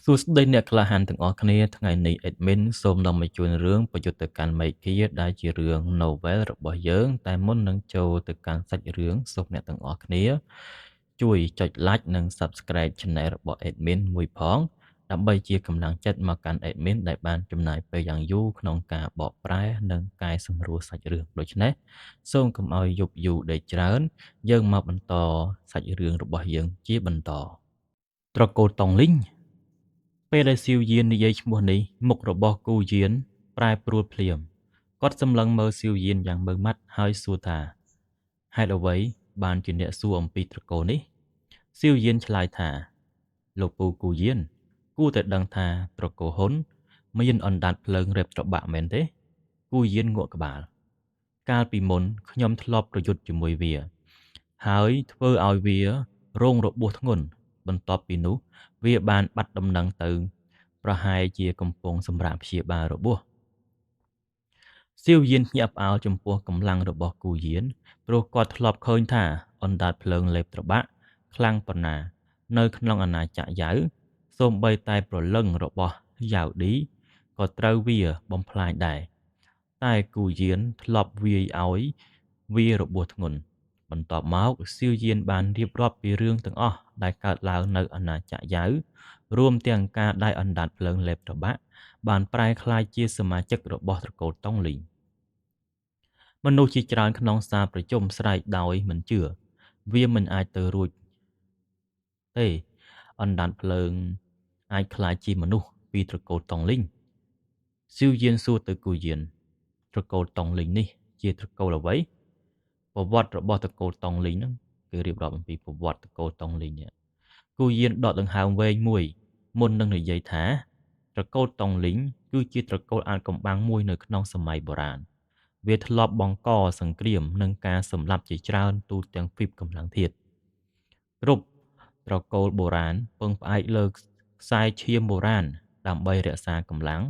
សួស្តីអ្នកក្លាហានទាំងអស់គ្នាថ្ងៃនេះ admin សូមនាំមកជូនរឿងប្រយុទ្ធទៅកាន់មេឃាដែលជារឿង novel របស់យើងតែមុននឹងចូលទៅកាន់សាច់រឿងសូមអ្នកទាំងអស់គ្នាជួយចុច like និង subscribe channel របស់ admin មួយផងដើម្បីជាកម្លាំងចិត្តមកកាន់ admin ដែលបានចំណាយពេលយ៉ាងយូរក្នុងការបកប្រែនិងកែសម្រួលសាច់រឿងដូច្នេះសូមកុំឲ្យយប់យូរដេកច្រើនយើងមកបន្តសាច់រឿងរបស់យើងជាបន្តត្រកូលតុងលីងពេលដែលសៀវយាននិយាយឈ្មោះនេះមុខរបស់គូយានប្រែប្រួលភ្លាមគាត់សម្លឹងមើលសៀវយានយ៉ាងមើលម៉ាត់ហើយសួរថាហេតុអ្វីបានជាអ្នកសួរអំពីត្រកូលនេះសៀវយានឆ្លើយថាលោកពូគូយានគួរតែដឹងថាត្រកូលហ៊ុនមានអណ្ដាតភ្លើងរេបត្របាក់មែនទេគូយានងក់ក្បាលកាលពីមុនខ្ញុំធ្លាប់ប្រយុទ្ធជាមួយវាហើយធ្វើឲ្យវារងរបួសធ្ងន់បន្ទាប់ពីនោះវាបានបាត់ដំណឹងទៅប្រហែលជាកំពុងសម្រាប់ព្យាបាលរបួសសៀវយានភ្ញាក់ផ្អើលចំពោះកម្លាំងរបស់គូយានព្រោះគាត់ធ្លាប់ឃើញថាអណ្ដាតភ្លើងលេបត្របាក់ខ្លាំងប៉ុណ្ណានៅក្នុងអាណាចក្រយ៉ាវសូម្បីតែព្រលឹងរបស់យ៉ាវឌីក៏ត្រូវវាបំផ្លាញដែរតែគូយានធ្លាប់វាយឲ្យវារបួសធ្ងន់បន្ទាប់មកសៀវយានបានរៀបរាប់ពីរឿងទាំងអស់ដែលកើតឡើងនៅអាណាចក្រយ៉ាវរួមទាំងការដែលអណ្ដាតភ្លើងលេបត្របាក់បានប្រែក្លាយជាសមាជិករបស់ត្រកូលតុងលីងមនុស្សជាច្រើនក្នុងសាលប្រជុំស្រែកដោយមិនជឿវាមិនអាចទៅរួចទេអណ្ដាតភ្លើងអាចក្លាយជាមនុស្សពីត្រកូលតុងលីងសៀវយានសួរទៅគូយានត្រកូលតុងលីងនេះជាត្រកូលអ្វីប្រវត្តិរបស់ត្រកូលតុងលីងហ្នឹងគឺរៀបរាប់អំពីប្រវត្តិត្រកូលតុងលីងគូយានដកដង្ហើមវែងមួយមុននឹងនិយាយថាត្រកូលតុងលីងគឺជាត្រកូលអាថ៌កំបាំងមួយនៅក្នុងសម័យបុរាណវាធ្លាប់បង្កសង្គ្រាមនិងការសម្លាប់ជាច្រើនទូទាំងទ្វីបកម្លាំងធាតុគ្រប់ត្រកូលបុរាណពឹងផ្អែកលើខ្សែឈាមបុរាណដើម្បីរក្សាកម្លាំង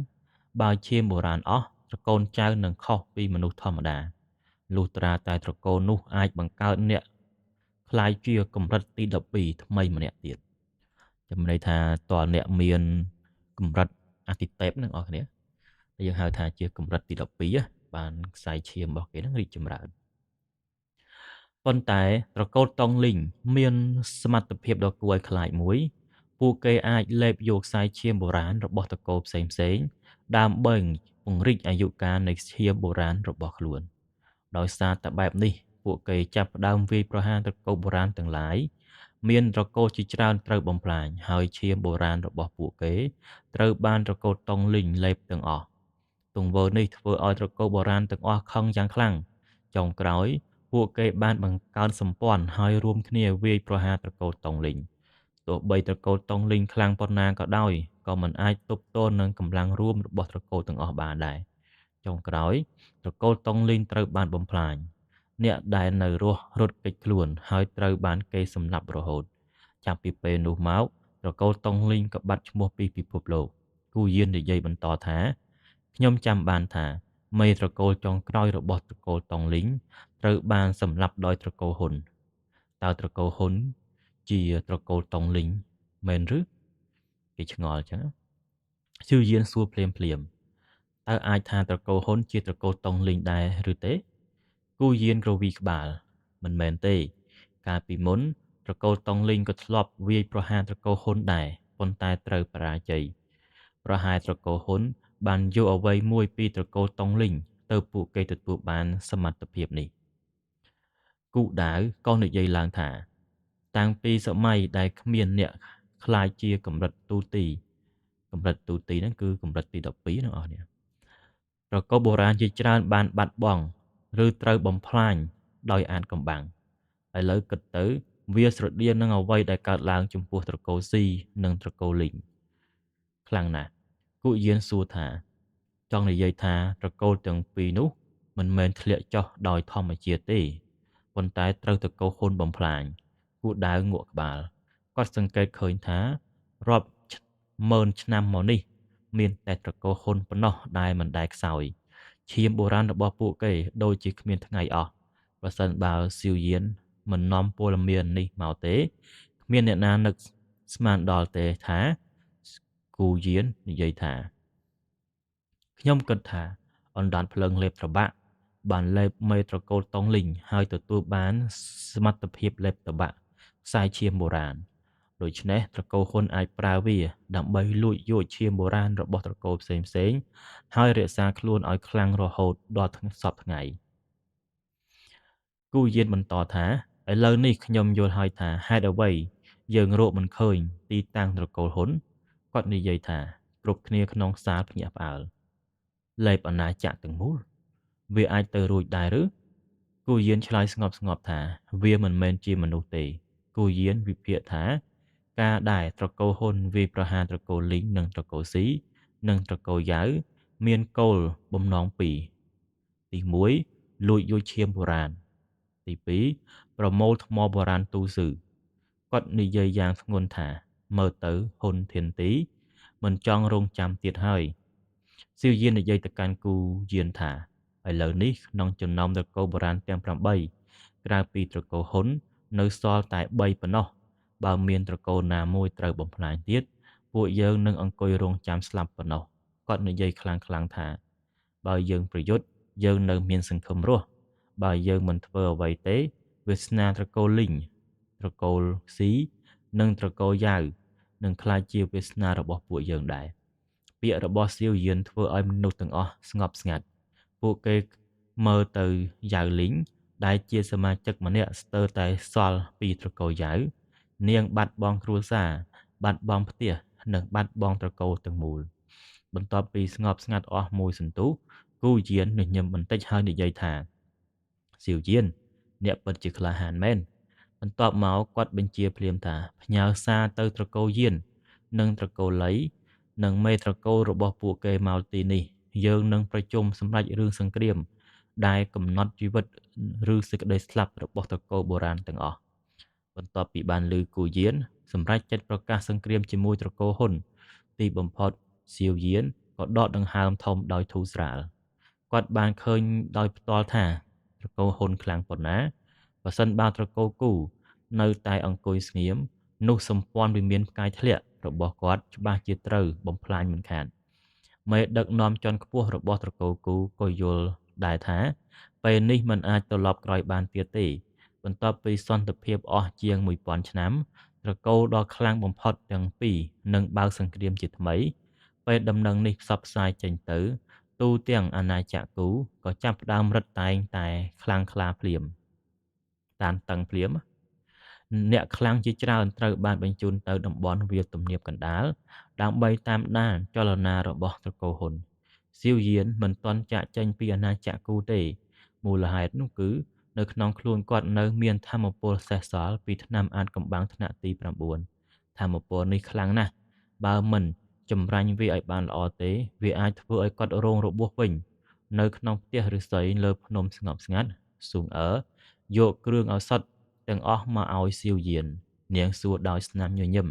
បើឈាមបុរាណអស់ត្រកូលចៅនឹងខុសពីមនុស្សធម្មតាលុះត្រាតែត្រកូលនោះអាចបង្កើតអ្នកខ្លាយជាកម្រិតទី12ថ្មីម្នាក់ទៀតចំណេះថាតើអ្នកមានកម្រិតអតិតេពនឹងអស់គ្នាយើងហៅថាជាកម្រិតទី12បានខ្សែឈាមរបស់គេនឹងរីកចម្រើនប៉ុន្តែត្រកូលតុងលីងមានសមត្ថភាពដ៏គួរឲ្យខ្លាចមួយពួកគេអាចលេបយកខ្សែឈាមបុរាណរបស់ត្រកូលផ្សេងៗដើម្បីពង្រីកអាយុកាលនៃឈាមបុរាណរបស់ខ្លួនដោយសារតែបែបនេះពួកគេចាប់ផ្ដើមវាយប្រហារត្រកូលបុរាណទាំងឡាយមានត្រកូលជាច្រើនត្រូវបំផ្លាញហើយឈាមបុរាណរបស់ពួកគេត្រូវបានត្រកូលតុងលីងលេបទាំងអស់ទង្វើនេះធ្វើឲ្យត្រកូលបុរាណទាំងអស់ខឹងយ៉ាងខ្លាំងចុងក្រោយពួកគេបានបង្កើនសម្ព័ន្ធហើយរួមគ្នាវាយប្រហារត្រកូលតុងលីងទោះបីត្រកូលតុងលីងខ្លាំងប៉ុណ្ណាក៏ដោយក៏មិនអាចទប់ទល់នឹងកម្លាំងរួមរបស់ត្រកូលទាំងអស់បានដែរចុងក្រោយត្រកូលតុងលីងត្រូវបានបំផ្លាញអ្នកដែលនៅរស់រត់គេចខ្លួនហើយត្រូវបានគេសម្លាប់រហូតចាប់ពីពេលនោះមកត្រកូលតុងលីងក៏បាត់ឈ្មោះពីពិភពលោកគូយាននិយាយបន្តថាខ្ញុំចាំបានថាមេត្រកូលចុងក្រោយរបស់ត្រកូលតុងលីងត្រូវបានសម្លាប់ដោយត្រកូលហ៊ុនតើត្រកូលហ៊ុនជាត្រកូលតុងលីងមែនឬគេឆ្ងល់ចឹងសៀវយានសួរភ្លាមតើអាចថាត្រកូលហ៊ុនជាត្រកូលតុងលីងដែរឬទេគូយានក្រវីក្បាលមិនមែនទេកាលពីមុនត្រកូលតុងលីងក៏ធ្លាប់វាយប្រហារត្រកូលហ៊ុនដែរប៉ុន្តែត្រូវបរាជ័យប្រហែលត្រកូលហ៊ុនបានយកអ្វីមួយពីត្រកូលតុងលីងទៅពួកគេទទួលបានសមត្ថភាពនេះគូដាវក៏និយាយឡើងថាតាំងពីសម័យដែលគ្មានអ្នកខ្លាចជាកម្រិតទូទីហ្នឹងគឺកម្រិតទី12ហ្នឹងអស់នេះត្រកូលបុរាណជាច្រើនបានបាត់បង់ឬត្រូវបំផ្លាញដោយអាថ៌កំបាំងឥឡូវគិតទៅវាស្រដៀងនឹងអ្វីដែលកើតឡើងចំពោះត្រកូលស៊ីនិងត្រកូលលីងខ្លាំងណាស់គូយានសួរថាចង់និយាយថាត្រកូលទាំងពីរនោះមិនមែនធ្លាក់ចុះដោយធម្មជាតិទេប៉ុន្តែត្រូវត្រកូលហ៊ុនបំផ្លាញគូដាវងក់ក្បាលគាត់សង្កេតឃើញថារាប់ម៉ឺនឆ្នាំមកនេះមានតែត្រកូលហ៊ុនប៉ុណ្ណោះដែលមិនដែលខ្សោយឈាមបុរាណរបស់ពួកគេដូចជាគ្មានថ្ងៃអស់ប្រសិនបើសៀវយានមិននាំព័ត៌មាននេះមកទេគ្មានអ្នកណានឹកស្មានដល់ទេថា គូយាននិយាយថាខ្ញុំគិតថាអណ្ដាតភ្លើងលេបត្របាក់បានលេបមេត្រកូលតុងលីងហើយទទួលបានសមត្ថភាពលេបត្របាក់ខ្សែឈាមបុរាណដូច្នេះត្រកូលហ៊ុនអាចប្រើវាដើម្បីលួចយកឈាមបុរាណរបស់ត្រកូលផ្សេងៗហើយរក្សាខ្លួនឲ្យខ្លាំងរហូតដល់សព្វថ្ងៃគូយានបន្តថាឥឡូវនេះខ្ញុំយល់ហើយថាហេតុអ្វីយើងរកមិនឃើញទីតាំងត្រកូលហ៊ុនគាត់និយាយថាគ្រប់គ្នាក្នុងសាលភ្ញាក់ផ្អើលលេបអាណាចក្រទាំងមូលវាអាចទៅរួចដែរឬគូយានឆ្លើយស្ងប់ៗថាវាមិនមែនជាមនុស្សទេគូយានវិភាគថាការដែលត្រកូលហ៊ុនវាយប្រហារត្រកូលលីងនិងត្រកូលស៊ីនិងត្រកូលយ៉ាវមានគោលបំណងពីរទី1លួចយកឈាមបុរាណទី2ប្រមូលថ្មបុរាណទូស៊ឺគាត់និយាយយ៉ាងធ្ងន់ថាមើលទៅហ៊ុនធានទីមិនចង់រងចាំទៀតហើយស៊ីវយាននិយាយទៅកាន់គូយានថាឥឡូវនេះក្នុងចំណោមត្រកូលបុរាណទាំង8ក្រៅពីត្រកូលហ៊ុននៅសល់តែ3ប៉ុណ្ណោះបើមានត្រកូលណាមួយត្រូវបំផ្លាញទៀតពួកយើងនឹងអង្គុយរងចាំស្លាប់ប៉ុណ្ណោះគាត់និយាយខ្លាំងៗថាបើយើងប្រយុទ្ធយើងនៅមានសង្ឃឹមរស់បើយើងមិនធ្វើអ្វីទេវាសនាត្រកូលលីងត្រកូលស៊ីនិងត្រកូលយ៉ាវនឹងក្លាយជាវាសនារបស់ពួកយើងដែរពាក្យរបស់សៀវយានធ្វើឲ្យមនុស្សទាំងអស់ស្ងប់ស្ងាត់ពួកគេមើលទៅយ៉ាវលីងដែលជាសមាជិកម្នាក់ស្ទើរតែសល់ពីត្រកូលយ៉ាវនាងបាត់បង់គ្រួសារបាត់បង់ផ្ទះនិងបាត់បង់ត្រកូលទាំងមូលបន្ទាប់ពីស្ងប់ស្ងាត់អស់មួយសន្ទុះគូយានញញឹមបន្តិចហើយនិយាយថាសៀវយានអ្នកពិតជាក្លាហានមែនបន្ទាប់មកគាត់បញ្ជាភ្លាមថាផ្ញើសារទៅត្រកូលយាននិងត្រកូលលីនិងមេត្រកូលរបស់ពួកគេមកទីនេះយើងនឹងប្រជុំសម្រេចរឿងសង្គ្រាមដែលកំណត់ជីវិតឬសេចក្តីស្លាប់របស់ត្រកូលបុរាណទាំងអស់បន្ទាប់ពីបានឮគូយានសម្រេចចិត្តប្រកាសសង្គ្រាមជាមួយត្រកូលហ៊ុនទីបំផុតសៀវយានក៏ដកដង្ហើមធំដោយធូរស្រាលគាត់បានឃើញដោយផ្ទាល់ថាត្រកូលហ៊ុនខ្លាំងប៉ុណ្ណាបើសិនបើត្រកូលគូនៅតែអង្គុយស្ងៀមនោះសម្ព័ន្ធវិមានផ្កាយធ្លាក់របស់គាត់ច្បាស់ជាត្រូវបំផ្លាញមិនខានមេដឹកនាំជាន់ខ្ពស់របស់ត្រកូលគូក៏យល់ដែរថាពេលនេះមិនអាចត្រឡប់ក្រោយបានទៀតទេបន្ទាប់ពីសន្តិភាពអស់ជាង1000ឆ្នាំត្រកូលដ៏ខ្លាំងបំផុតទាំងពីរនឹងបើកសង្គ្រាមជាថ្មីពេលដំណឹងនេះផ្សព្វផ្សាយចេញទៅទូទាំងអាណាចក្រគូក៏ចាប់ផ្ដើមរឹតតែងតែខ្លាំងក្លាភ្លាមតានតឹងភ្លាមអ្នកខ្លាំងជាច្រើនត្រូវបានបញ្ជូនទៅតំបន់វាលទំនាបកណ្ដាលដើម្បីតាមដានចលនារបស់ត្រកូលហ៊ុនសៀវយានមិនទាន់ចាកចេញពីអាណាចក្រគូទេមូលហេតុនោះគឺនៅក្នុងខ្លួនគាត់នៅមានធម្មពលសេសសល់ពីថ្នាំអាថ៌កំបាំងថ្នាក់ទី9ធម្មពលនេះខ្លាំងណាស់បើមិនចម្រាញ់វាឲ្យបានល្អទេវាអាចធ្វើឲ្យគាត់រងរបួសវិញនៅក្នុងផ្ទះឫស្សីលើភ្នំស្ងប់ស្ងាត់ស៊ុងអឺយកគ្រឿងឱសថទាំងអស់មកឲ្យសៀវយាននាងសួរដោយស្នាមញញឹម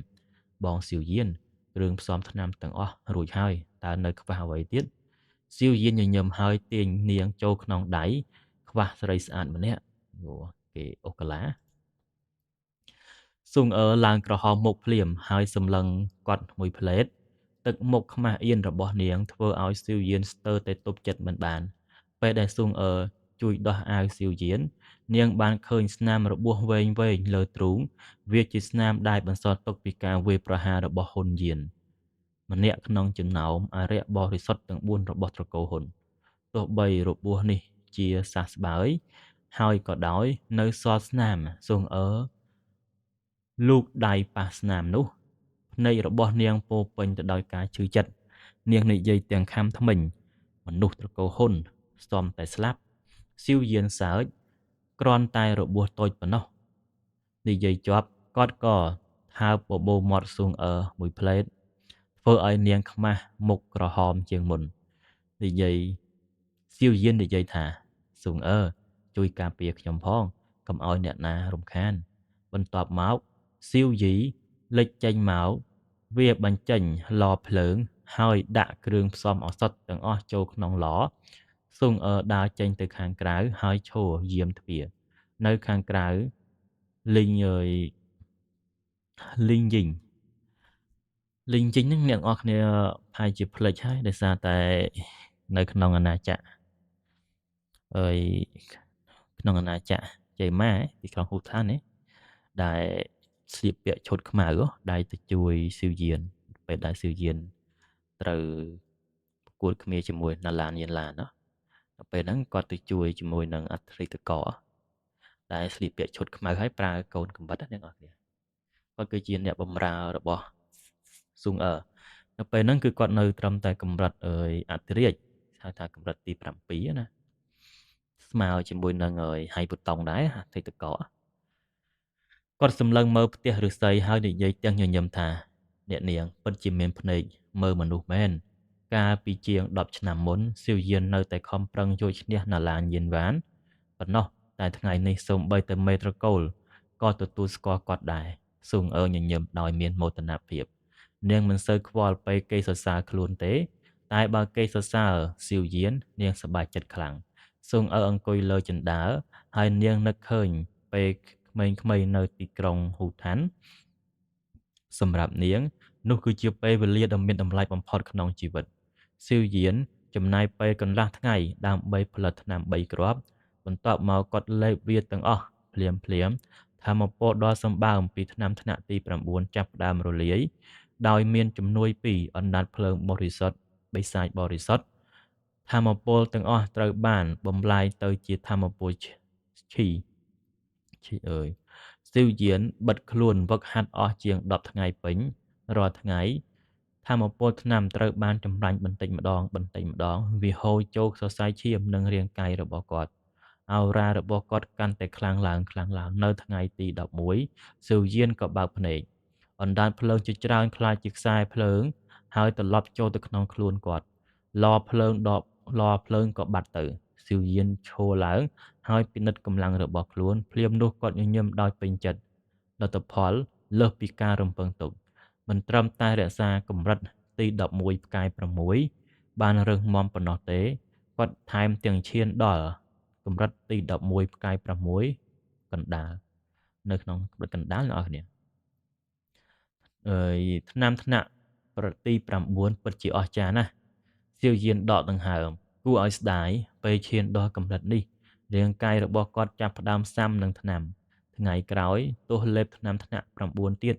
បងសៀវយានគ្រឿងផ្សំថ្នាំទាំងអស់រួចហើយតើនៅខ្វះអ្វីទៀតសៀវយានញញឹមហើយទាញនាងចូលក្នុងដៃខ្វះស្រីស្អាតម្នាក់គេអូកាឡាស៊ុងអឺឡើងក្រហមមុខភ្លាមហើយសម្លឹងគាត់មួយផ្លេតទឹកមុខខ្មាស់អៀនរបស់នាងធ្វើឲ្យសៀវយានស្ទើរតែទប់ចិត្តមិនបានពេលដែលស៊ុងអឺជួយដោះអាវសៀវយាននាងបានឃើញស្នាមរបួសវែងលើទ្រូងវាជាស្នាមដែលបន្សល់ទុកពីការវាយប្រហាររបស់ហ៊ុនយានម្នាក់ក្នុងចំណោមអរិយបរិសុទ្ធទាំង4របស់ត្រកូលហ៊ុនទោះបីរបួសនេះជាសះស្បើយហើយក៏ដោយនៅសល់ស្នាមស៊ុងអឺលូកដៃប៉ះស្នាមនោះភ្នែករបស់នាងពោរពេញទៅដោយការឈឺចិត្តនាងនិយាយទាំងខំថ្មិញមនុស្សត្រកូលហ៊ុនស្ទំតែស្លាប់សៀវយានសើចគ្រាន់តែរបួសតូចប៉ុណ្ណោះនិយាយជាប់គាត់ក៏ថើបបបោមាត់ស៊ុងអឺមួយផ្លេតធ្វើឲ្យនាងខ្មាស់មុខក្រហមជាងមុននិយាយសៀវយាននិយាយថាស៊ុងអឺជួយការពារខ្ញុំផងកុំឲ្យអ្នកណារំខានបន្ទាប់មកសៀវយីលេចចេញមកវាបញ្ចេញឡភ្លើងហើយដាក់គ្រឿងផ្សំឱសថទាំងអស់ចូលក្នុងឡស៊ុងអឺដើរចេញទៅខាងក្រៅហើយឈរយាមទ្វារនៅខាងក្រៅលីងយីង លីងជីងហ្នឹងអ្នកនរគ្នាប្រហែលជាភ្លេចហើយដោយសារតែនៅក្នុងអាណាចក្រអើយក្នុងអាណាចក្រជ័យម៉ាទីក្រុងហ៊ូឋាននេះដែលស្លៀកពាក់ឈុតខ្មៅដែលទៅជួយស៊ីវយានពេលដែលស៊ីវយានត្រូវប្រកួតគ្នាជាមួយណាឡានយានឡានដល់ពេលហ្នឹងគាត់ទៅជួយជាមួយនឹងអត្រិតករដែលស្លៀកពាក់ឈុតខ្មៅហើយប្រើកូនកំបិតអ្នកនរគ្នាគាត់គឺជាអ្នកបម្រើរបស់ស៊ុងអឺនៅពេលហ្នឹងគឺគាត់នៅត្រឹមតែកម្រិតអធិរាជហៅថាកម្រិតទី7ណាស្មើជាមួយនឹងហៃប៊ូតុងដែរអតីតកគាត់សម្លឹងមើលផ្ទះឫស្សីហើយនិយាយទាំងញញឹមថាអ្នកនាងពិតជាមានភ្នែកមើលមនុស្សមែនកាលពីជាង10ឆ្នាំមុនស៊ីវយាននៅតែខំប្រឹងយកឈ្នះណាឡានយានវ៉ានប៉ុណ្ណោះតែថ្ងៃនេះសូម្បីតែមេត្រកូលក៏ទទួលស្គាល់គាត់ដែរស៊ុងអើញញឹមដោយមានមោទនភាពនាងមិនសូវខ្វល់ពេលគេសរសើរខ្លួនទេតែបើគេសរសើរស៊ីវយាននាងសប្បាយចិត្តខ្លាំងស៊ុងអើអង្គុយលើជណ្ដើរហើយនាងនឹកឃើញពេលក្មេងៗនៅទីក្រុងហ៊ូឋានសម្រាប់នាងនោះគឺជាពេលវេលាដ៏មានតម្លៃបំផុតក្នុងជីវិតស៊ីវយានចំណាយពេលកន្លះថ្ងៃដើម្បីផលិតថ្នាំ3គ្រាប់បន្ទាប់មកគាត់លេបវាទាំងអស់ភ្លាមថាមពលដ៏សម្បើមពីថ្នាំថ្នាក់ទី9ចាប់ផ្ដើមរលាយដោយមានជំនួយពីអណ្ដាតភ្លើងបរិសុទ្ធបិសាចបរិសុទ្ធថាមពលទាំងអស់ត្រូវបានបំលែងទៅជាថាមពលឈីអើយស៊ីវយានបិទខ្លួនវឹកហាត់អស់ជាង10ថ្ងៃពេញរាល់ថ្ងៃថាមពលថ្នាំត្រូវបានចម្រាញ់បន្តិចម្ដងវាហូរចូលសរសៃឈាមនិងរាងកាយរបស់គាត់អោរ៉ារបស់គាត់កាន់តែខ្លាំងឡើងនៅថ្ងៃទី11ស៊ីវយានក៏បើកភ្នែកអណ្ដាតភ្លើងជាច្រើនខ្លាចជាខ្សែភ្លើងហើយត្រឡប់ចូលទៅក្នុងខ្លួនគាត់ឡភ្លើងក៏បាត់ទៅស៊ីវយានឈរឡើងហើយពិនិត្យកម្លាំងរបស់ខ្លួនភ្លាមនោះគាត់ញញឹមដោយពេញចិត្តលទ្ធផលលើសពីការរំពឹងទុកមិនត្រឹមតែរក្សាកម្រិតទី11ផ្កាយ6បានរឹងមាំប៉ុណ្ណោះទេគាត់ថែមទាំងឈានដល់កម្រិតទី11ផ្កាយ6កណ្ដាលនៅក្នុងកម្រិតកណ្ដាលអ្នកនរគ្នាថ្នាំថ្នាក់ប្រទី9ពិតជាអស្ចារ្យណាស់ស៊ីវយានដកដង្ហើមគួរឲ្យស្ដាយពេលឈានដល់កម្រិតនេះរាងកាយរបស់គាត់ចាប់ផ្ដើមស៊ាំនឹងថ្នាំថ្ងៃក្រោយទោះលេបថ្នាំថ្នាក់9ទៀត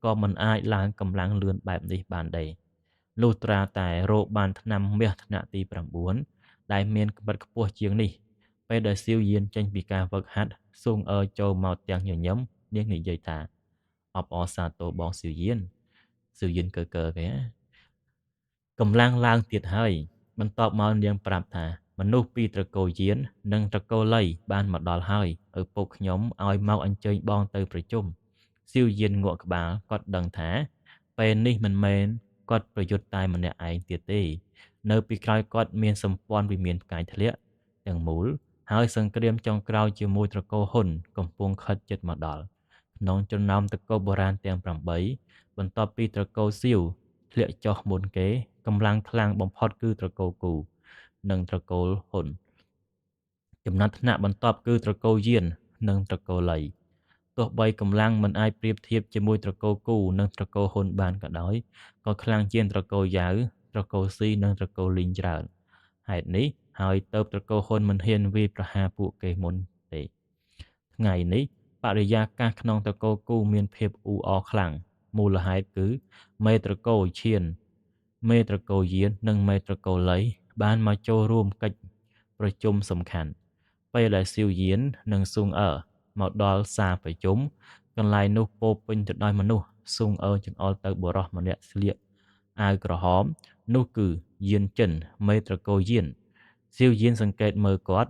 ក៏មិនអាចឡើងកម្លាំងលឿនបែបនេះបានដែរលុះត្រាតែរកបានថ្នាំមាសថ្នាក់ទី9ដែលមានកម្រិតខ្ពស់ជាងនេះពេលដែលស៊ីវយានចេញពីការវឹកហាត់ស៊ុងអើចូលមកទាំងញញឹមនាងនិយាយថាអបអរសាទរបងស៊ីវយានកើគេកម្លាំងឡើងទៀតហើយបន្ទាប់មកនាងប្រាប់ថាមនុស្សពីត្រកូលយាននិងត្រកូលលីបានមកដល់ហើយឪពុកខ្ញុំឲ្យមកអញ្ជើញបងទៅប្រជុំស៊ីវយានងក់ក្បាលគាត់ដឹងថាពេលនេះមិនមែនគាត់ប្រយុទ្ធតែម្នាក់ឯងទៀតទេនៅពីក្រោយគាត់មានសម្ព័ន្ធវិមានផ្កាយធ្លាក់ទាំងមូលហើយសង្គ្រាមចុងក្រោយជាមួយត្រកូលហ៊ុនកំពុងខិតជិតមកដល់ក្នុងចំណោមត្រកូលបុរាណទាំង8បន្ទាប់ពីត្រកូលសៀវធ្លាក់ចុះមុនគេកម្លាំងខ្លាំងបំផុតគឺត្រកូលគូនិងត្រកូលហ៊ុនចំណាត់ថ្នាក់បន្ទាប់គឺត្រកូលយាននិងត្រកូលលីទោះបីកម្លាំងមិនអាចប្រៀបធៀបជាមួយត្រកូលគូនិងត្រកូលហ៊ុនបានក៏ដោយក៏ខ្លាំងជាងត្រកូលយ៉ាវត្រកូលស៊ីនិងត្រកូលលីងច្រើនហេតុនេះហើយទៅត្រកូលហ៊ុនមិនហ៊ានវាយប្រហារពួកគេមុនទេថ្ងៃនេះបរិយាកាសក្នុងត្រកូលគូមានភាពអ៊ូអរខ្លាំងមូលហេតុគឺមេត្រកូលឈានមេត្រកូលយាននិងមេត្រកូលលីបានមកចូលរួមកិច្ចប្រជុំសំខាន់ពេលដែលស៊ីវយាននិងស៊ុងអឺមកដល់សាលប្រជុំកន្លែងនោះពោពេញទៅដោយមនុស្សស៊ុងអឺចង្អុលទៅបុរសម្នាក់ស្លៀកអាវក្រហមនោះគឺយានចិនមេត្រកូលយានស៊ីវយានសង្កេតមើលគាត់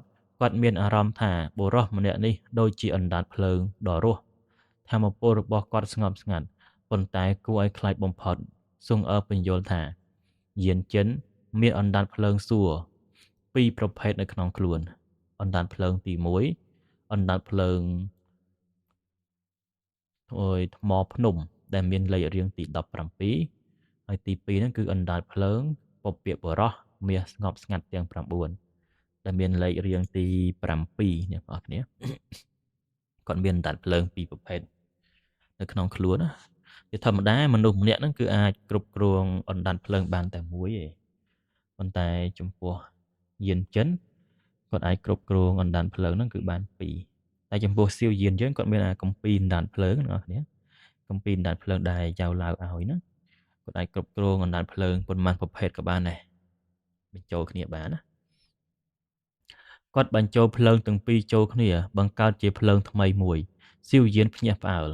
មានអារម្មណ៍ថាបុរសម្នាក់នេះដូចជាអណ្ដាតភ្លើងដ៏រស់ថាមពលរបស់គាត់ស្ងប់ស្ងាត់ប៉ុន្តែគួរឲ្យខ្លាចបំផុតស៊ុងអឺពន្យល់ថាយានចិនមានអណ្ដាតភ្លើងសួរពីរប្រភេទនៅក្នុងខ្លួនអណ្ដាតភ្លើងទី1អណ្ដាតភ្លើងថ្មភ្នំដែលមានលេខរៀងទី17ហើយទី2ហ្នឹងគឺអណ្ដាតភ្លើងពពាកបរោះមាសស្ងប់ស្ងាត់ទាំង9ដែលមានលេខរៀងទី7អ្នកនរគ្នាគាត់មានអណ្ដាតភ្លើងពីរប្រភេទនៅក្នុងខ្លួនណា ជាធម្មតាមនុស្សម្នាក់ហ្នឹងគឺអាចគ្រប់គ្រងអណ្ដាតភ្លើងបានតែមួយឯងប៉ុន្តែចំពោះយានចិនគាត់អាចគ្រប់គ្រងអណ្ដាតភ្លើងហ្នឹងគឺបានពីរតែចំពោះសៀវយានយើងគាត់មានអាកំពីអណ្ដាតភ្លើងអ្នកនរគ្នាកំពីអណ្ដាតភ្លើងដែលចៅឡាវឲ្យហ្នឹងគាត់អាចគ្រប់គ្រងអណ្ដាតភ្លើងប៉ុន្មានប្រភេទក៏បានដែរបញ្ចូលគ្នាបានណាគាត់បញ្ចូលភ្លើងទាំងពីរចូលគ្នាបង្កើតជាភ្លើងថ្មីមួយសៀវយានភ្ញាក់ផ្អើល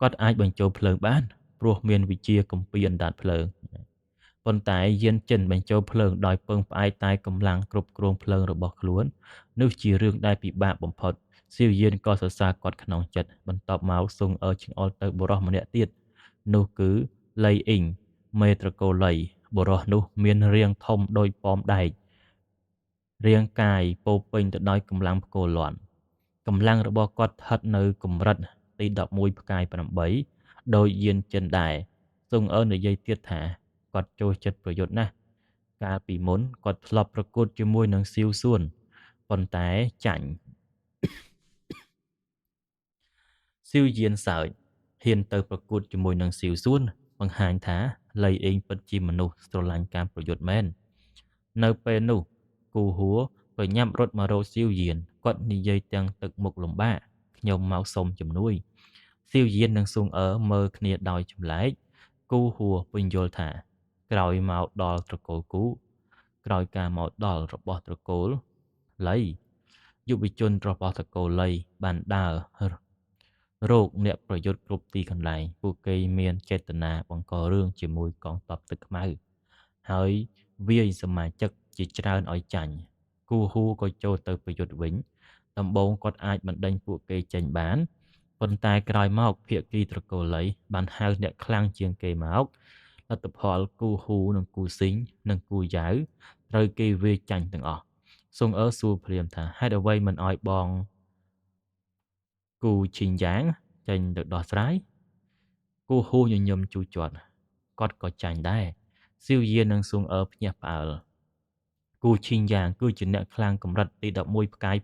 គាត់អាចបញ្ចូលភ្លើងបានព្រោះមានវិជាកំពីអណ្ដាតភ្លើងប៉ុន្តែយានចិនបញ្ចូលភ្លើងដោយពឹងផ្អែកតែកម្លាំងគ្រប់គ្រងភ្លើងរបស់ខ្លួននោះជារឿងដែលពិបាកបំផុតសៀវយានក៏សរសើរគាត់ក្នុងចិត្តបន្ទាប់មកស៊ុងអើចង្អុលទៅបុរសម្នាក់ទៀតនោះគឺលៃអ៊ីងមេត្រកូលីបុរសនោះមានរាងធំដូចប៉មដែករាងកាយពោរពេញទៅដោយកម្លាំងផ្គរលាន់កម្លាំងរបស់គាត់ស្ថិតនៅកម្រិតទី11ផ្កាយ8ដោយយានចិនដែរស៊ុងអើនិយាយទៀតថាគាត់ចូលចិត្តប្រយុទ្ធណាស់កាលពីមុនគាត់ធ្លាប់ប្រកួតជាមួយនឹងសៀវសួនប៉ុន្តែចាញ់សៀវយានសើចហ៊ានទៅប្រកួតជាមួយនឹងសៀវសួនបង្ហាញថាលៃអ៊ីងពិតជាមនុស្សស្រឡាញ់ការប្រយុទ្ធមែននៅពេលនោះគូហួរប្រញាប់រត់មករកសៀវយានគាត់និយាយទាំងទឹកមុខលំបាកខ្ញុំមកសុំជំនួយសៀវយាននិងស៊ុងអើមើលគ្នាដោយចម្លែកគូហួរពន្យល់ថាក្រោយមកដល់ត្រកូលគូក្រោយការមកដល់របស់ត្រកូលលៃយុវជនរបស់ត្រកូលលៃបានដើររោគអ្នកប្រយុទ្ធគ្រប់ទីកន្លែងពួកគេមានចេតនាបង្ករឿងជាមួយកងទ័ពទឹកខ្មៅហើយវាយសមាជិកជាច្រើនឲ្យចាញ់គូហ៊ូក៏ចូលទៅប្រយុទ្ធវិញដំបូងគាត់អាចបណ្ដេញពួកគេចេញបានប៉ុន្តែក្រោយមកភាគីត្រកូលលីបានហៅអ្នកខ្លាំងជាងគេមកលទ្ធផលគូហ៊ូនិងគូស៊ីងនិងគូយ៉ាវត្រូវគេវាយចាញ់ទាំងអស់ស៊ុងអើសួរព្រាមថាហេតុអ្វីមិនឲ្យបងគូឈីងយ៉ាងចេញទៅដោះស្រាយគូហ៊ូញញឹមជូរជាត់គាត់ក៏ចាញ់ដែរសៀវយាននិងស៊ុងអើភ្ញាក់ផ្អើលគូឈីងយ៉ាងគឺជាអ្នកខ្លាំងកម្រិតទី11ផ្កាយ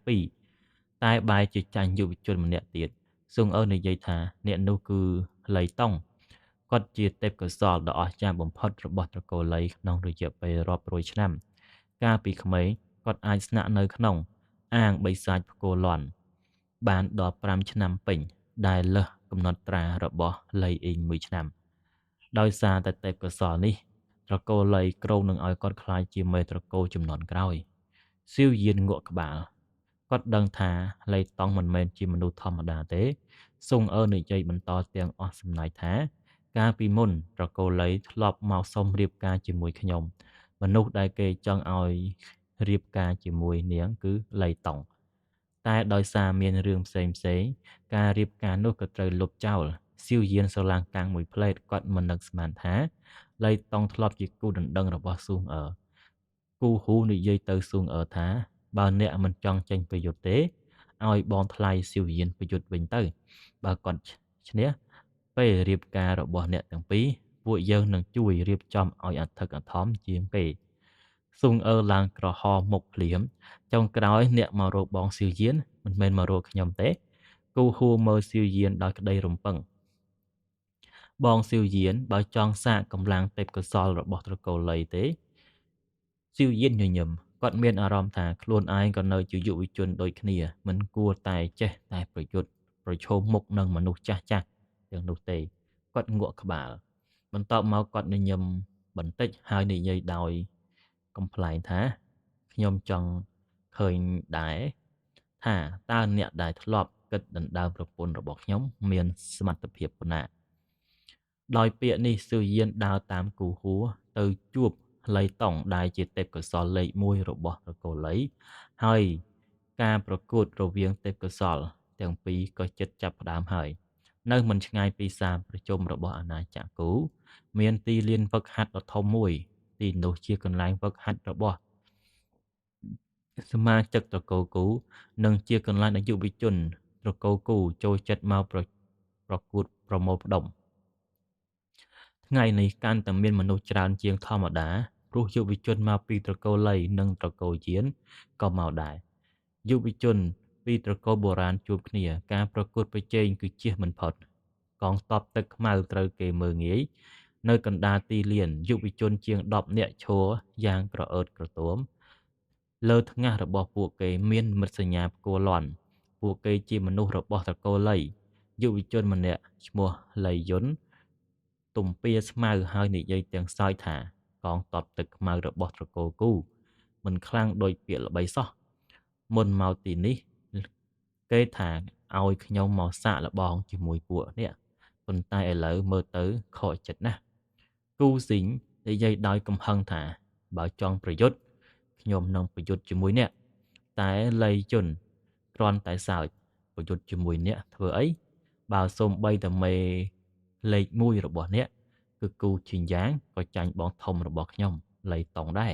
2តែបែរជាចាញ់យុវជនម្នាក់ទៀតស៊ុងអើនិយាយថាអ្នកនោះគឺលៃតុងគាត់ជាទេពកោសល្យដ៏អស្ចារ្យបំផុតរបស់ត្រកូលលីក្នុងរយៈពេលរាប់រយឆ្នាំកាលពីក្មេងគាត់អាចស្នាក់នៅក្នុងអាងបិសាចផ្គរលាន់បានដល់5ឆ្នាំពេញដែលលើសកំណត់ត្រារបស់លៃអ៊ីង1ឆ្នាំដោយសារតែទេពកោសល្យនេះត្រកូលលីគ្រោងនឹងឲ្យគាត់ក្លាយជាមេត្រកូលជំនាន់ក្រោយសៀវយានងក់ក្បាលគាត់ដឹងថាលៃតុងមិនមែនជាមនុស្សធម្មតាទេស៊ុងអើនិយាយបន្តទាំងអស់សំណើចថាកាលពីមុនត្រកូលលីធ្លាប់មកសុំរៀបការជាមួយខ្ញុំមនុស្សដែលគេចង់ឲ្យរៀបការជាមួយនាងគឺលៃតុងតែដោយសារមានរឿងផ្សេងការរៀបការនោះក៏ត្រូវលុបចោលសៀវយានស្រឡាំងកាំងមួយផ្លេតគាត់មិននឹកស្មានថាលៃតុងធ្លាប់ជាគូដណ្ដឹងរបស់ស៊ុងអើគូហ៊ូនិយាយទៅស៊ុងអើថាបើអ្នកមិនចង់ចេញប្រយុទ្ធទេឲ្យបងថ្លៃសៀវយានប្រយុទ្ធវិញទៅបើគាត់ឈ្នះពេលរៀបការរបស់អ្នកទាំងពីរពួកយើងនឹងជួយរៀបចំឲ្យអធិកអធមជាងគេស៊ុងអើឡើងក្រហមមុខភ្លាមចុងក្រោយអ្នកមករកបងសៀវយានមិនមែនមករកខ្ញុំទេគូហួរមើលសៀវយានដោយក្តីរំពឹងបងសៀវយានបើចង់សាកកម្លាំងទេពកោសល្យរបស់ត្រកូលលីទេសៀវយានញញឹមគាត់មានអារម្មណ៍ថាខ្លួនឯងក៏នៅជាយុវជនដូចគ្នាមិនគួរតែចេះតែប្រយុទ្ធប្រឈមមុខនឹងមនុស្សចាស់ទាំងនោះទេគាត់ងក់ក្បាលបន្ទាប់មកគាត់ញញឹមបន្តិចហើយនិយាយដោយកំប្លែងថាខ្ញុំចង់ឃើញដែរថាតើអ្នកដែលធ្លាប់គិតដណ្ដើមប្រពន្ធរបស់ខ្ញុំមានសមត្ថភាពប៉ុណ្ណាដោយពាក្យនេះសៀវយានដើរតាមគូហួរទៅជួបលៃតុងដែលជាទេពកោសល្យលេខ1របស់ត្រកូលលីហើយការប្រកួតរវាងទេពកោសល្យទាំងពីរក៏ជិតចាប់ផ្ដើមហើយនៅមិនឆ្ងាយពីសាលប្រជុំរបស់អាណាចក្រគូមានទីលានហ្វឹកហាត់ដ៏ធំមួយទីនោះជាកន្លែងហ្វឹកហាត់របស់សមាជិកត្រកូលគូនិងជាកន្លែងដែលយុវជនត្រកូលគូចូលចិត្តមកប្រកួតប្រមូលផ្ដុំថ្ងៃនេះកាន់តែមានមនុស្សច្រើនជាងធម្មតាព្រោះយុវជនមកពីត្រកូលលីនិងត្រកូលយានក៏មកដែរយុវជនពីត្រកូលបុរាណជួបគ្នាការប្រកួតប្រជែងគឺជៀសមិនផុត កងទ័ពទឹកខ្មៅត្រូវគេមើលងាយនៅកណ្ដាលទីលានយុវជនជាង10នាក់ឈរយ៉ាងក្រអឺតក្រទមលើថ្ងាសរបស់ពួកគេមានមិត្តសញ្ញាផ្គរលាន់ពួកគេជាមនុស្សរបស់ត្រកូលលីយុវជនម្នាក់ឈ្មោះលីយុនទំពាស្មៅហើយនិយាយទាំងសោយថាកងទ័ពទឹកខ្មៅរបស់ត្រកូលគូមិនខ្លាំងដូចពាក្យល្បីសោះមុនមកទីនេះគេថាឲ្យខ្ញុំមកសាកល្បងជាមួយពួកនេះប៉ុន្តែឥឡូវមើលទៅខកចិត្តណាស់គូស៊ីងនិយាយដោយកំហឹងថាបើចង់ប្រយុទ្ធខ្ញុំនឹងប្រយុទ្ធជាមួយអ្នកតែលីជុនគ្រាន់តែសើចប្រយុទ្ធជាមួយអ្នកធ្វើអីបើសូម្បីតែមេលេខ1របស់អ្នកគឺគូឈីងយ៉ាងក៏ចាញ់បងធំរបស់ខ្ញុំលីតុងដែរ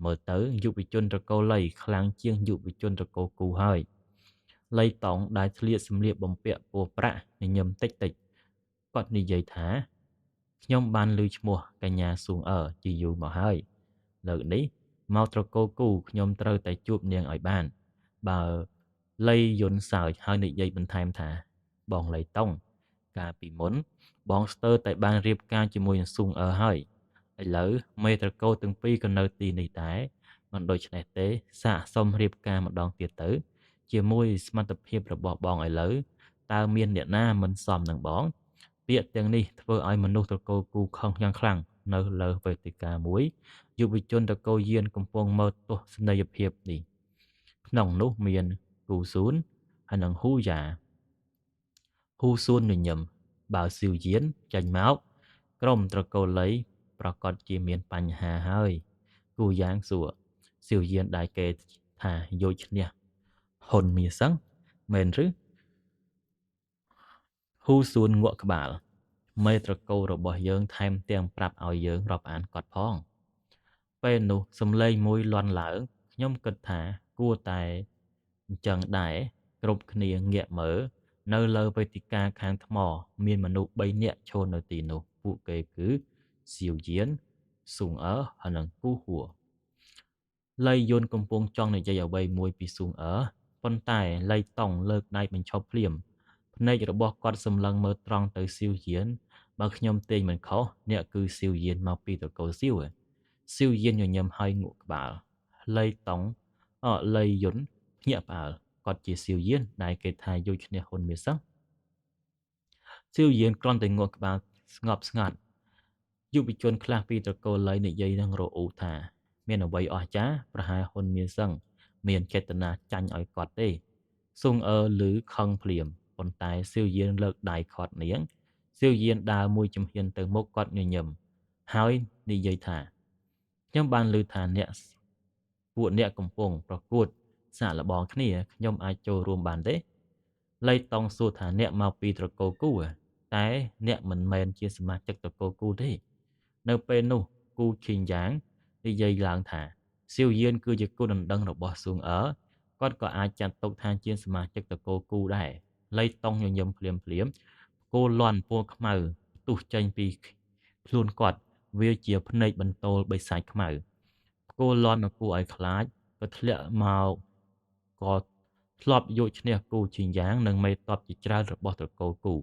មើលទៅយុវជនត្រកូលលីខ្លាំងជាងយុវជនត្រកូលគូហើយលីតុងដែលឆ្លៀតសម្លៀកបំពាក់ពណ៌ប្រាក់ញញឹមតិចៗគាត់និយាយថាខ្ញុំបានឮឈ្មោះកញ្ញាសួងអឺជាយូរមកហើយលើកនេះមកត្រកូលគូខ្ញុំត្រូវតែជួបនាងឲ្យបានបើលីយុនសើចហើយនិយាយបន្ថែមថាបងលីតុងកាលពីមុនបងស្ទើរតែបានរៀបការជាមួយនឹងសួងអឺហើយឥឡូវមេត្រកូលទាំងពីរក៏នៅទីនេះដែរមិនដូច្នេះទេសាកសុំរៀបការម្ដងទៀតទៅជាមួយសមត្ថភាពរបស់បងឥឡូវតើមានអ្នកណាមិនសមនឹងបងពាក្យទាំងនេះធ្វើឲ្យមនុស្សត្រកូលគូខឹងយ៉ាងខ្លាំងនៅលើវេទិកាមួយយុវជនត្រកូលយានកំពុងមើលទស្សនីយភាពនេះក្នុងនោះមានគូស៊ូនហើយនិងហ៊ូយ៉ាហ៊ូស៊ូនញញឹមបើស៊ីវយានចាញ់មកក្រុមត្រកូលលីប្រកាសជាមានបញ្ហាហើយគូយ៉ាងសួរស៊ីវយានដែលគេថាយកឈ្នះហ៊ុនមៀសឹងមែនឬហ៊ូស៊ូនងក់ក្បាលមេត្រកូលរបស់យើងថែមទាំងប្រាប់ឲ្យយើងរាប់អានគាត់ផងពេលនោះសំឡេងមួយលាន់ឡើងខ្ញុំគិតថាគួរតែអញ្ចឹងដែរគ្រប់គ្នាងាកមើលនៅលើវេទិកាខាងថ្មមានមនុស្ស3នាក់ឈរនៅទីនោះពួកគេគឺស៊ីវយានស៊ុងអឺហើយនិងគូហួរលីយុនកំពុងចង់និយាយអ្វីមួយពីស៊ុងអឺប៉ុន្តែលីតុងលើកដៃបញ្ឈប់ភ្លាមភ្នែករបស់គាត់សម្លឹងមើលត្រង់ទៅស៊ីវយានបើខ្ញុំទាញមិនខុសអ្នកគឺស៊ីវយានមកពីត្រកូលស៊ីវស៊ីវយានញញឹមហើយងក់ក្បាលលីតុងលីយុនភ្ញាក់ផ្អើលគាត់ជាស៊ីវយានដែលគេថាយកឈ្នះហ៊ុនមៀសឹងស៊ីវយានគ្រាន់តែងក់ក្បាលស្ងប់ស្ងាត់យុវជនខ្លះពីត្រកូលលីនិយាយនឹងរអ៊ូថាមានអ្វីអស្ចារ្យប្រហែលហ៊ុនមៀសឹងមានចេតនាចាញ់ឲ្យគាត់ទេស៊ុងអឺឮខឹងភ្លាមប៉ុន្តែស៊ីវយានលើកដៃខាត់នាងស៊ីវយានដើរមួយជំហានទៅមុខគាត់ញញឹមហើយនិយាយថាខ្ញុំបានឮថាពួកអ្នកកំពុងប្រកួតសាកល្បងគ្នាខ្ញុំអាចចូលរួមបានទេលីតុងសួរថាអ្នកមកពីត្រកូលគូតែអ្នកមិនមែនជាសមាជិកត្រកូលគូទេនៅពេលនោះគូឈីងយ៉ាងនិយាយឡើងថាស៊ីវយានគឺជាគូដណ្ដឹងរបស់ស៊ុងអឺគាត់ក៏អាចចាត់ទុកថាជាសមាជិកត្រកូលគូដែរលីតុងញញឹមភ្លាមគោលាន់ពណ៌ខ្មៅផ្ទុះចេញពីខ្លួនគាត់វាជាភ្នែកបន្ទោលបិសាចខ្មៅគោលាន់មកគួរឲ្យខ្លាចក៏ធ្លាក់មកក៏ធ្លាប់យកឈ្នះគូឈីងយ៉ាងនិងមេតបជាច្រើនរបស់ត្រកូលគូ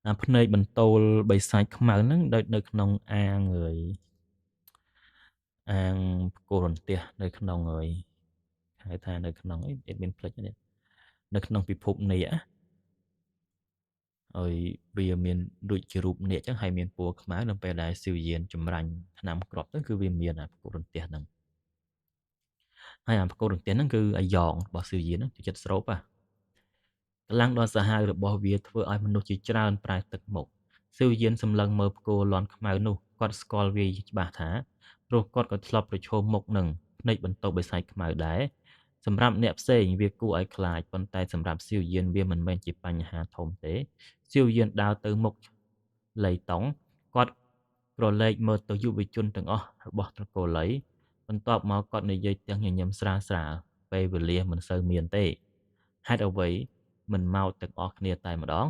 អាភ្នែកបន្ទោលបិសាចខ្មៅហ្នឹងនៅក្នុងអាងផ្គររន្ទះនៅក្នុងហៅថានៅក្នុងមានផ្លេចនេះនៅក្នុងពិភពនេះឲ្យវាមានដូចជារូបនាគចឹងហើយមានពណ៌ខ្មៅនៅពេលដែលស៊ីវយានចម្រាញ់ថ្នាំគ្រាប់ទៅគឺវាមានអាផ្គររន្ទះហ្នឹងហើយអាផ្គររន្ទះហ្នឹងគឺអាយ៉ងរបស់ស៊ីវយានហ្នឹងចិត្តស្រូបកម្លាំងដ៏សាហាវរបស់វាធ្វើឲ្យមនុស្សជាច្រើនប្រែទឹកមុខស៊ីវយានសម្លឹងមើលផ្គរលាន់ខ្មៅនោះគាត់ស្គាល់វាច្បាស់ថាព្រោះគាត់ក៏ធ្លាប់ប្រឈមមុខនឹងភ្នែកបន្ទោបិសាចខ្មៅដែរសម្រាប់អ្នកផ្សេងវាគួរឲ្យខ្លាចប៉ុន្តែសម្រាប់ស៊ីវយានវាមិនមែនជាបញ្ហាធំទេស៊ីវយានដើរទៅមុខលីតុងគាត់ក្រឡេកមើលទៅយុវជនទាំងអស់របស់ត្រកូលលីបន្ទាប់មកគាត់និយាយទាំងញញឹមស្រាលពេលវេលាមិនសូវមានទេហេតុអ្វីមិនមកទាំងអស់គ្នាតែម្ដង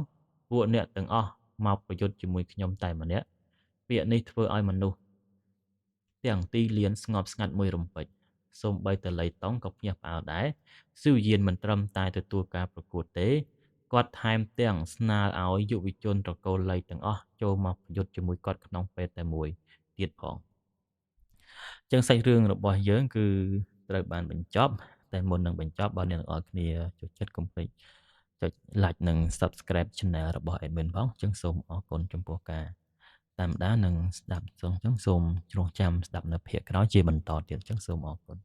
ពួកអ្នកទាំងអស់មកប្រយុទ្ធជាមួយខ្ញុំតែម្នាក់ពាក្យនេះធ្វើឲ្យមនុស្សទាំងទីលានស្ងប់ស្ងាត់មួយរំពេចសូម្បីតែលីតុងក៏ភ្ញាក់ផ្អើលដែរស៊ូវយានមិនត្រឹមតែទទួលការប្រកួតទេ គាត់ថែមទាំងស្នើឲ្យយុវជនត្រកូលលីទាំងអស់ចូលមកប្រយុទ្ធជាមួយគាត់ក្នុងពេលតែមួយទៀតផងចឹងសាច់រឿងរបស់យើងគឺត្រូវបានបញ្ចប់តែមុននឹងបញ្ចប់បើអ្នកទាំងអស់គ្នាចូលចិត្តកុំភ្លេចចុច like និង subscribe channel របស់ admin ផងចឹងសូមអរគុណចំពោះការតាមដាននិងស្ដាប់ចឹងសូមជ្រងចាំស្ដាប់នៅភាគក្រោយជាបន្តទៀតចឹងសូមអរគុណ